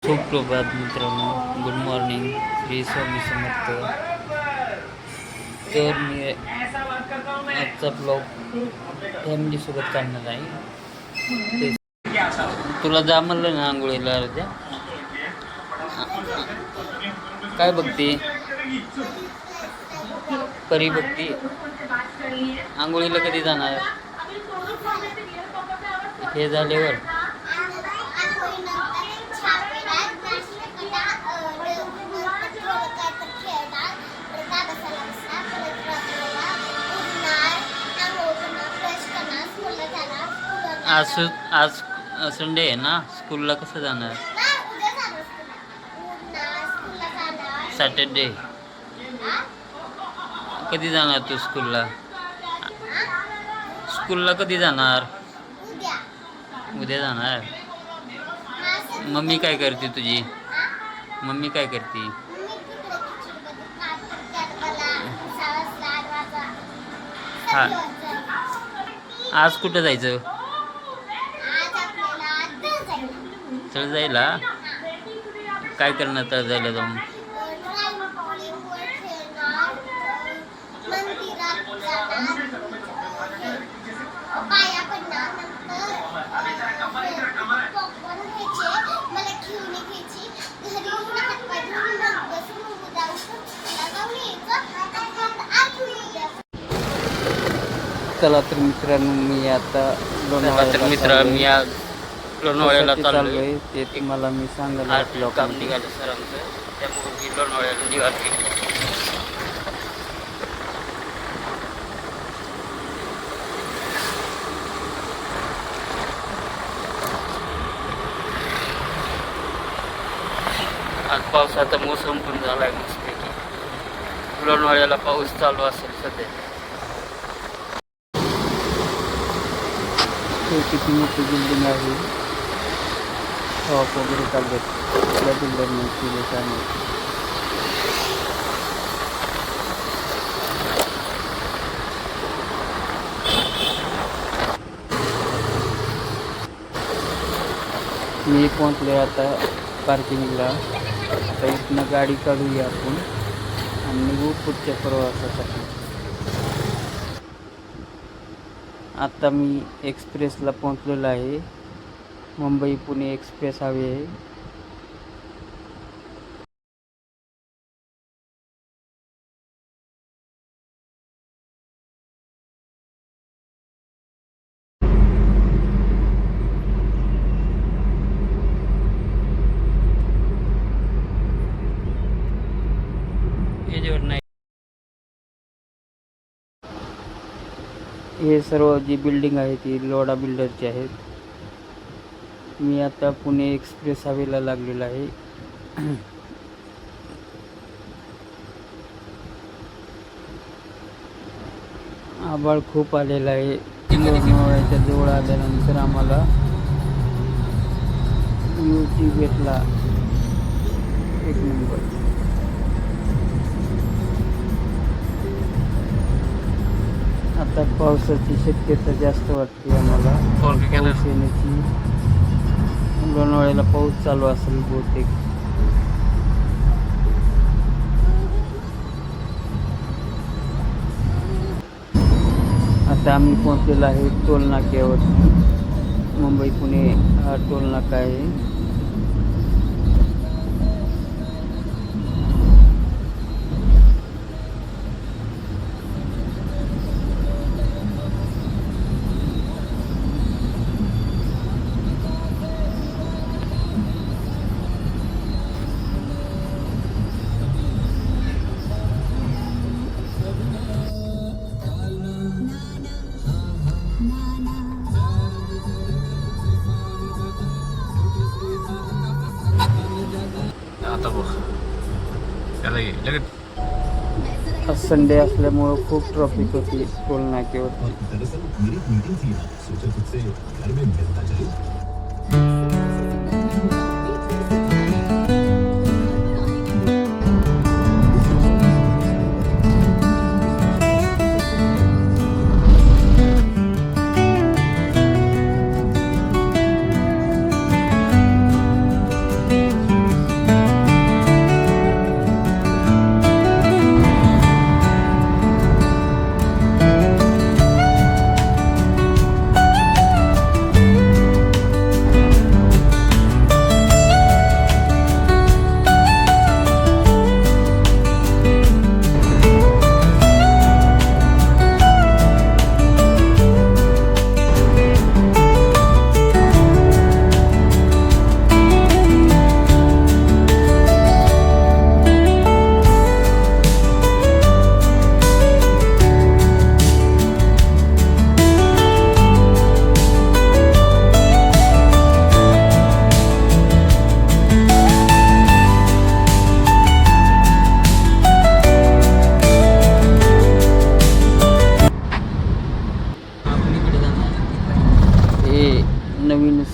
सुप्रभात मित्रांनो, good morning, Shri Swami Samarth. तर मी आजचा ब्लॉग फॅमिलीसोबत काढणार आहे. तुला जा म्हणलं ना आंघोळीला अर्ध्या. काय बघते? परी बघते. आंघोळीला कधी जाणार? हे झाल्यावर. आज संडे आहे ना, स्कूलला कसं जाणार? सॅटरडे. कधी जाणार तू स्कूलला? स्कूलला कधी जाणार? उद्या जाणार. मम्मी काय करते तुझी? मम्मी काय करते? हा, आज कुठं जायचं? चल जायला. काय करणार तर जायला जाऊन? चला तर मित्रांनो, मी आता लोणावळ्याला चाललोय. ते तुम्हाला मी सांगायला काम निघालं सरांचं, त्यामुळे मी लोणावळ्याला निघालो. आज पावसाचा मोसम पण झालाय मस्तपैकी. लोणावळ्याला पाऊस चालू असेल सध्या. किती मोठी बिल्डिंग आहे. शॉप वगैरे चालतात त्या बिल्डरने काय नाही. मी पोहोचले आता पार्किंगला. आता इथनं गाडी काढूया आपण आणि निघू पुढच्या प्रवासासाठी. आता मी एक्सप्रेसला पोहोचलेलो आहे. मुंबई पुणे एक्सप्रेस हवी आहे. नाही, हे सर्व जी बिल्डिंग आहे ती लोढा बिल्डरची आहेत. मी आता पुणे एक्सप्रेस हवेला लागलेला आहे. आभाळ खूप आलेला आहे. लोणावळ्याच्या जवळ आल्यानंतर आम्हाला व्ह्यूची भेटला एक नंबर. आता पावसाची शक्यता जास्त वाटते आम्हाला. पाऊस येण्याची. लोणावळ्याला पाऊस चालू असेल बहुतेक. आता आम्ही पोहोचलेलो आहे टोल नाक्यावर. मुंबई पुणे हा टोल नाका आहे. आज संडे असल्यामुळं खूप ट्रॉफिक होती टोल नाक्यावर.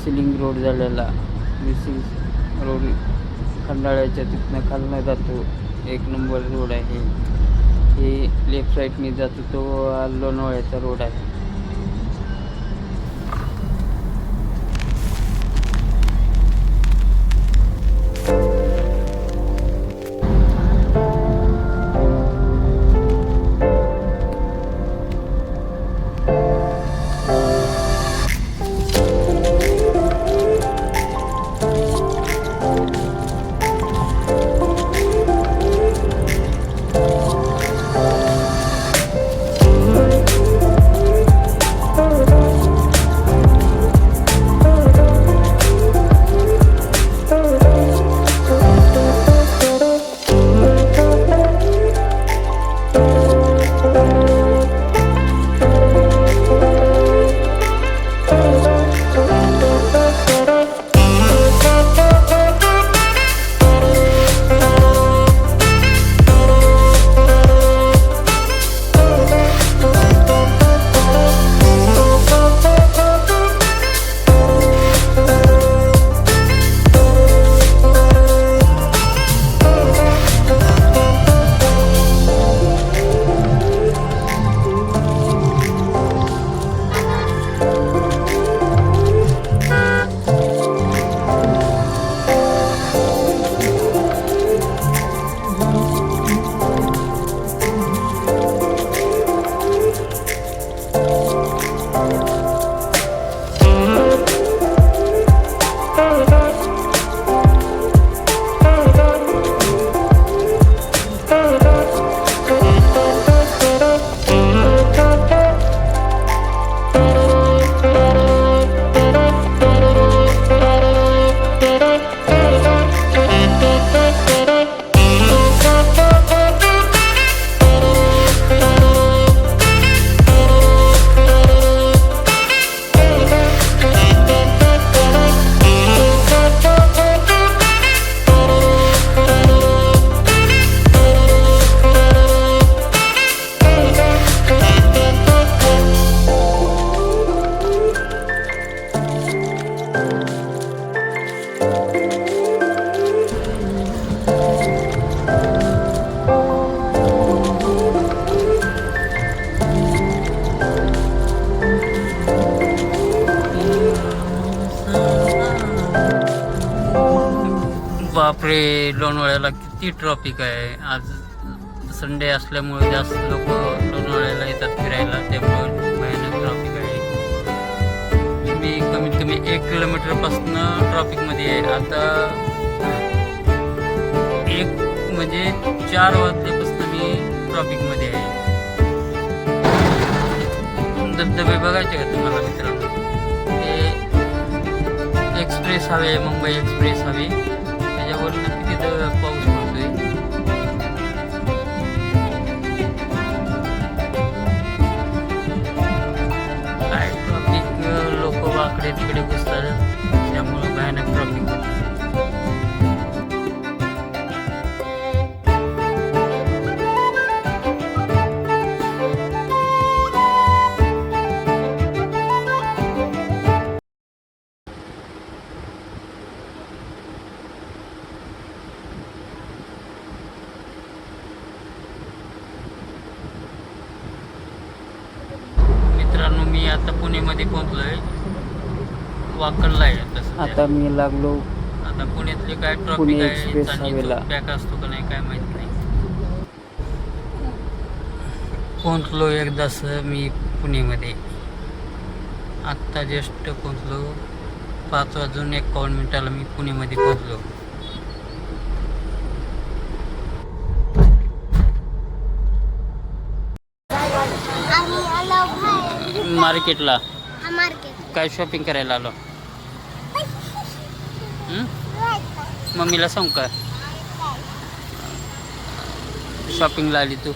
मिसिलिंग रोड झालेला. मिसिंग रोड खंडाळ्याच्या तिथनं खालनं जातो. 1 नंबर रोड आहे. हे लेफ्ट साईडने जातो तो लोणावळ्याचा रोड आहे. बापरे, लोणावळ्याला किती ट्रॉफिक आहे. आज संडे असल्यामुळे जास्त लोक लोणावळ्याला येतात फिरायला, त्यामुळे भयानक ट्रॉफिक आहे. मी कमीत कमी 1 किलोमीटरपासून ट्रॉफिकमध्ये आहे. आता 1 म्हणजे 4 वाजल्यापासून मी ट्रॉफिकमध्ये आहे. धबधबे बघायचे का तुम्हाला मित्रांनो? हे express highway, Mumbai express highway, त्याच्यावरून किती पाऊस पडतोय. काय ट्रॉफिक, लोक वाकडे तिकडे घुसतात, त्यामुळे भयानक ट्रॉफिक होतं. मित्रांनो, मी आता पुणेमध्ये पोहोचलोय. वाकडला आहे आता मी लागलो आता पुण्यातले काय पुणे ट्रॉफिक आहे, एक्सप्रेस हायवेला. पॅक असतो का नाही काय माहित नाही. पोहोचलो एकदाच मी पुणेमध्ये. आत्ता जस्ट पोहोचलो. 5:51 मी पुणेमध्ये पोहोचलो. मार्केटला काय शॉपिंग करायला आलो. मम्मीला सांग का शॉपिंगला आली तू?